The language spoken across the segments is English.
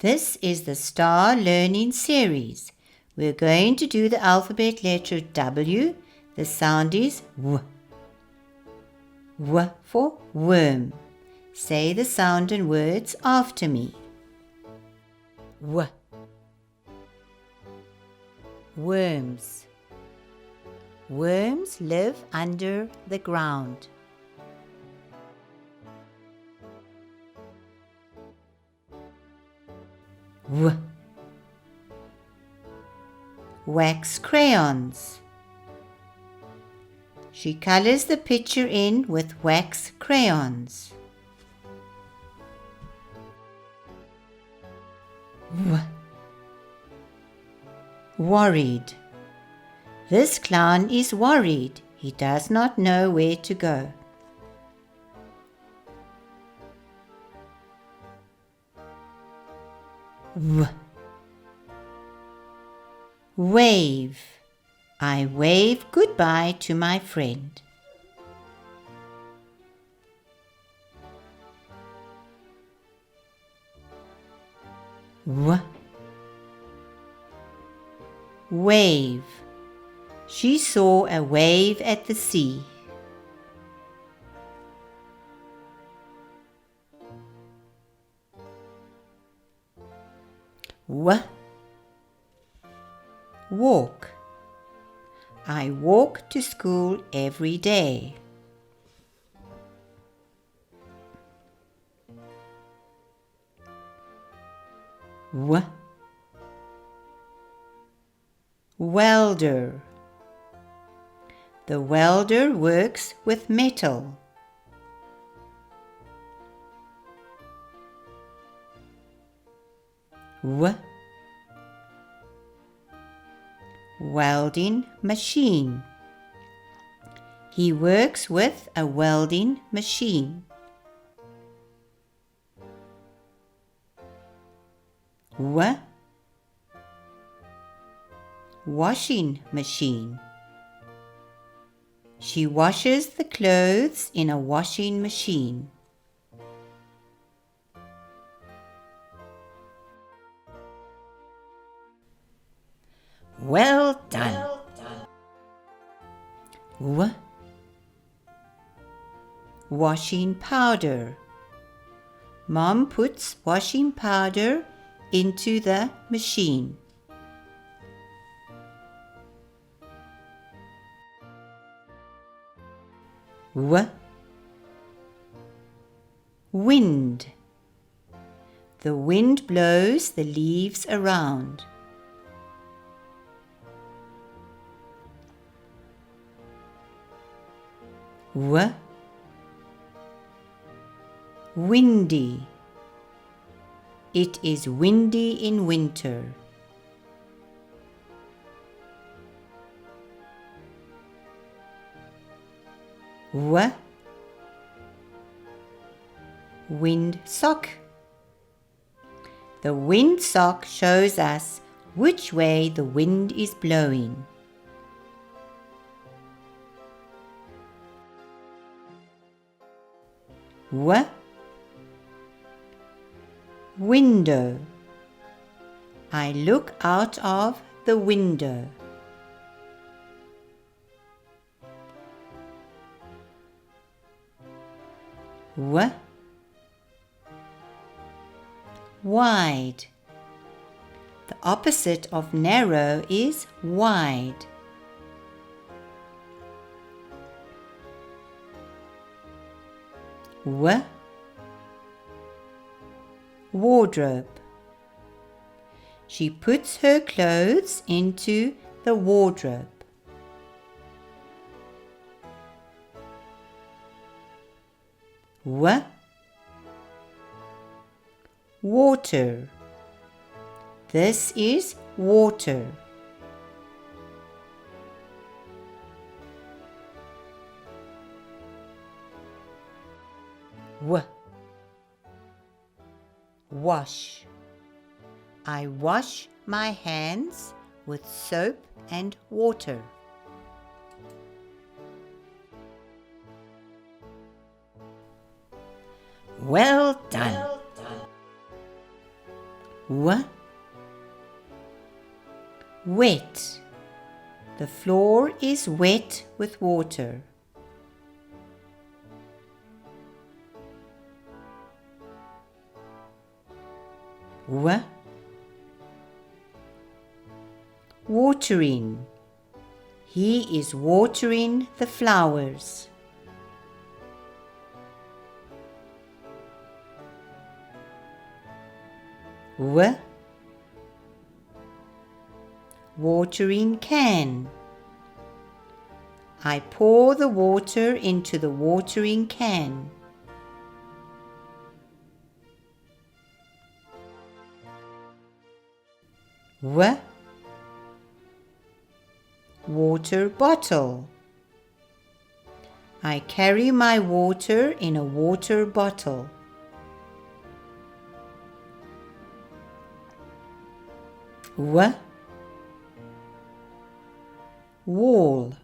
This is the Star Learning Series. We're going to do the alphabet letter W. The sound is W. W for worm. Say the sound and words after me. W. Worms. Worms live under the ground. W. Wax crayons. She colors the picture in with wax crayons. W. Worried. This clown is worried. He does not know where to go. W. Wave. I wave goodbye to my friend. W. Wave. She saw a wave at the sea. W. Walk. I walk to school every day. W. Welder. The welder works with metal. W. Welding machine. He works with a welding machine. W. Washing machine. She washes the clothes in a washing machine. Well done. W. Washing powder. Mom puts washing powder into the machine. W. Wind. The wind blows the leaves around. W. Windy. It is windy in winter. W. Windsock. The windsock shows us which way the wind is blowing. W. Window. I look out of the window. W. Wide. The opposite of narrow is wide. W. Wardrobe. She puts her clothes into the wardrobe. W. Water. This is water. W. Wash. I wash my hands with soap and water. Well done. W. Wet. The floor is wet with water. W. Watering. He is watering the flowers. W. Watering can. I pour the water into the watering can. W. Water bottle. I carry my water in a water bottle. W. Wall.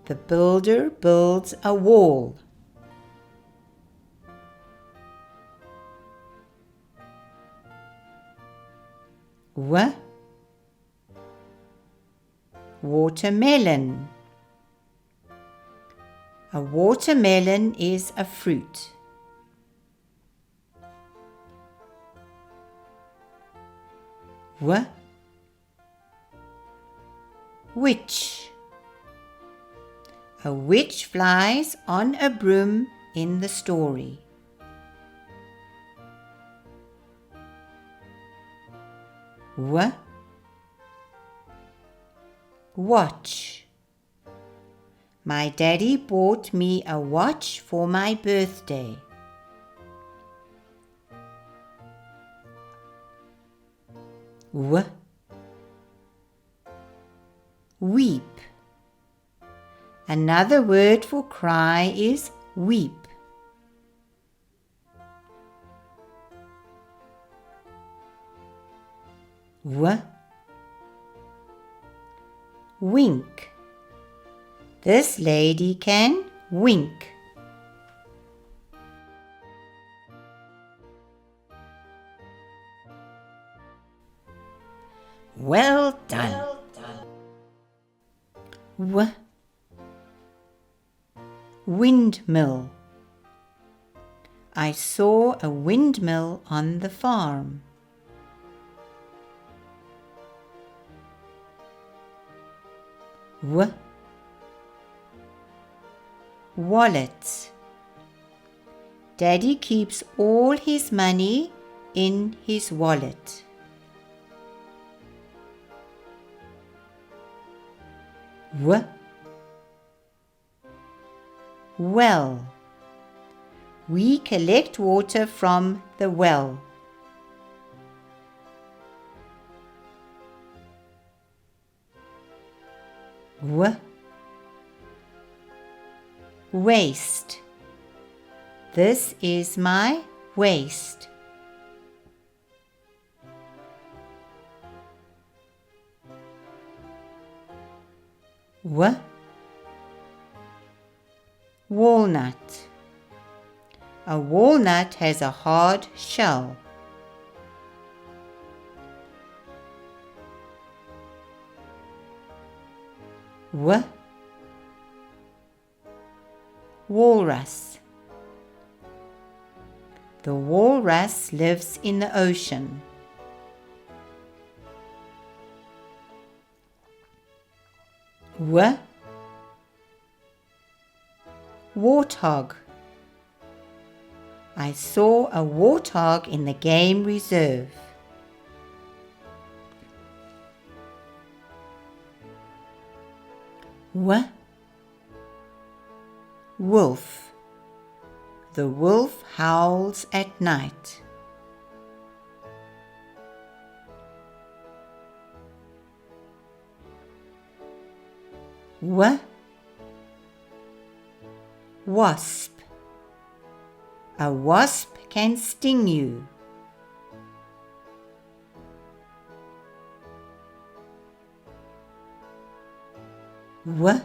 The builder builds a wall. W. Watermelon. A watermelon is a fruit. W. Witch. A witch flies on a broom in the story. W. Watch. My daddy bought me a watch for my birthday. W. Weep. Another word for cry is weep. W. Wink. This lady can wink. Well done. W. Windmill. I saw a windmill on the farm. W. Wallet. Daddy keeps all his money in his wallet. W. Well. We collect water from the well. W. Waste. This is my waist. W. Walnut. A walnut has a hard shell. W. Walrus. The walrus lives in the ocean. W. Warthog. I saw a warthog in the game reserve. W. Wolf. The wolf howls at night. W. Wasp. A wasp can sting you. W.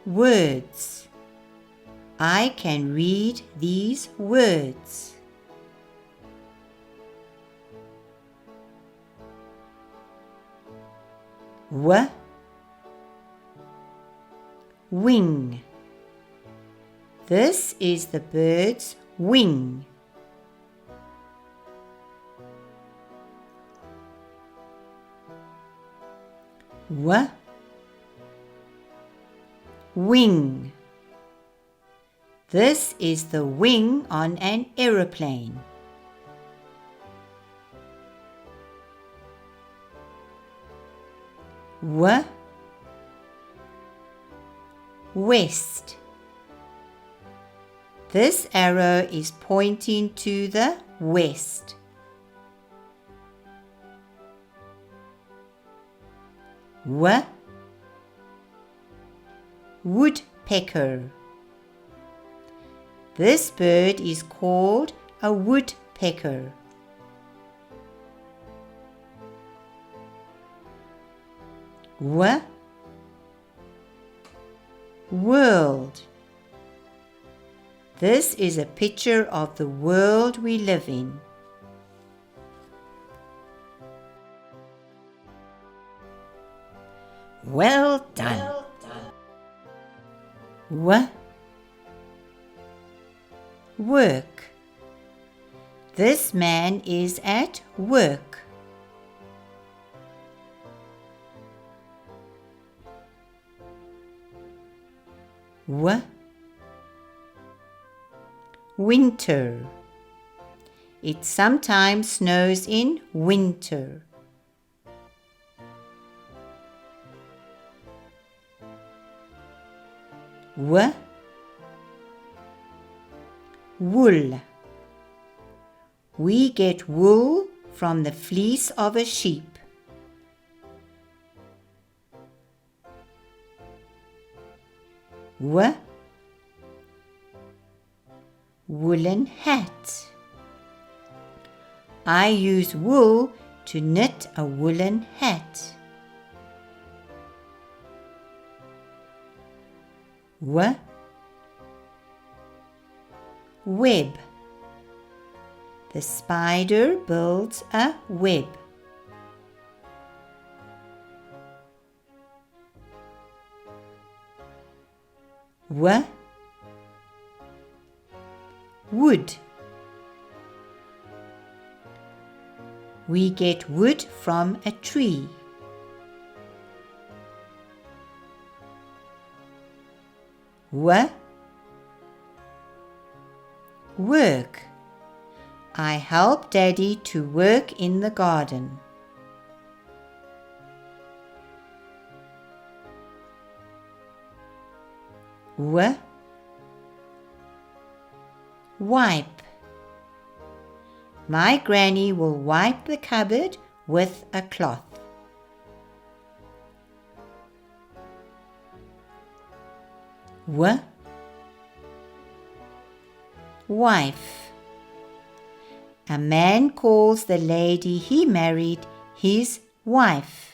Words. I can read these words. W, wing. This is the bird's wing. W, wing. This is the wing on an aeroplane. W, west. This arrow is pointing to the west. W, woodpecker. This bird is called a woodpecker. W, world. This is a picture of the world we live in. Well done. W, work. This man is at work. W, winter. It sometimes snows in winter. W, wool. We get wool from the fleece of a sheep. W, woolen hat. I use wool to knit a woolen hat. W, web. The spider builds a web. W, wood. We get wood from a tree. W, work. I help Daddy to work in the garden. W, wipe. My granny will wipe the cupboard with a cloth. W, wife. A man calls the lady he married his wife.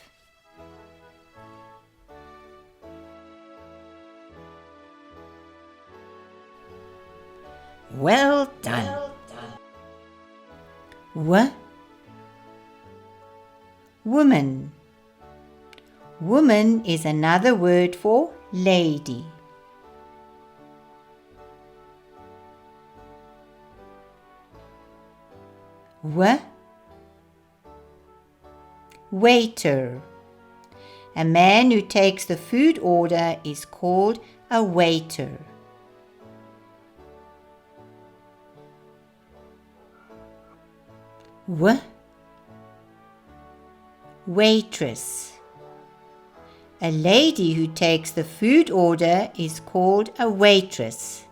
Well done. W, woman. Woman is another word for lady. W, waiter. A man who takes the food order is called a waiter. W, waitress. A lady who takes the food order is called a waitress.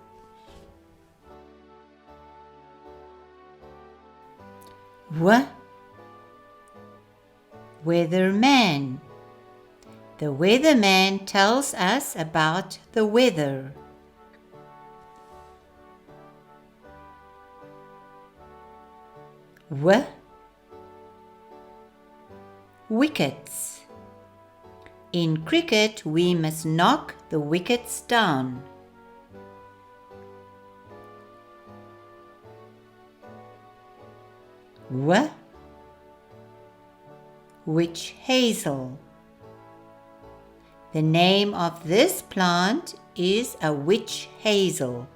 W, weatherman. The weatherman tells us about the weather. W, wickets. In cricket, we must knock the wickets down. W, witch hazel. The name of this plant is a witch hazel.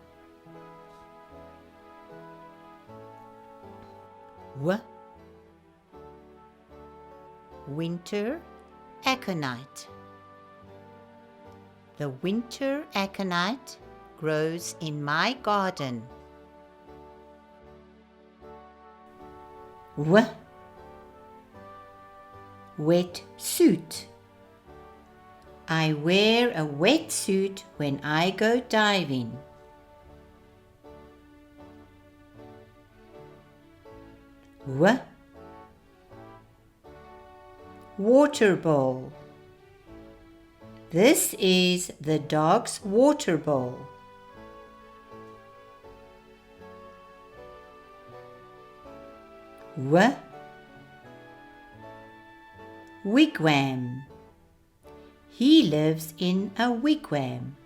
Winter aconite. The winter aconite grows in my garden. Wetsuit. I wear a wetsuit when I go diving. Water bowl. This is the dog's water bowl. Wigwam. He lives in a wigwam.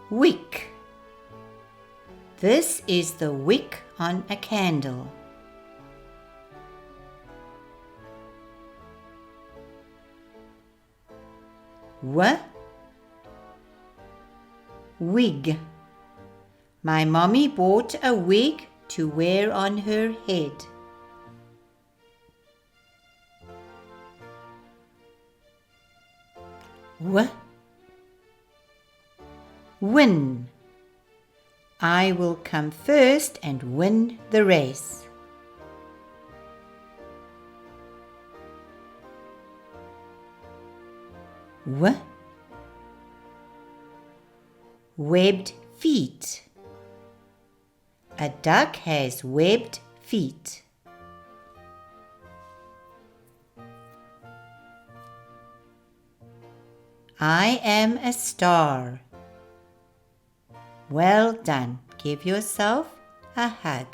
Wick. This is the wick on a candle. Wig. My mommy bought a wig to wear on her head. Win. I will come first and win the race. Webbed feet. A duck has webbed feet. I am a star. Well done. Give yourself a hug.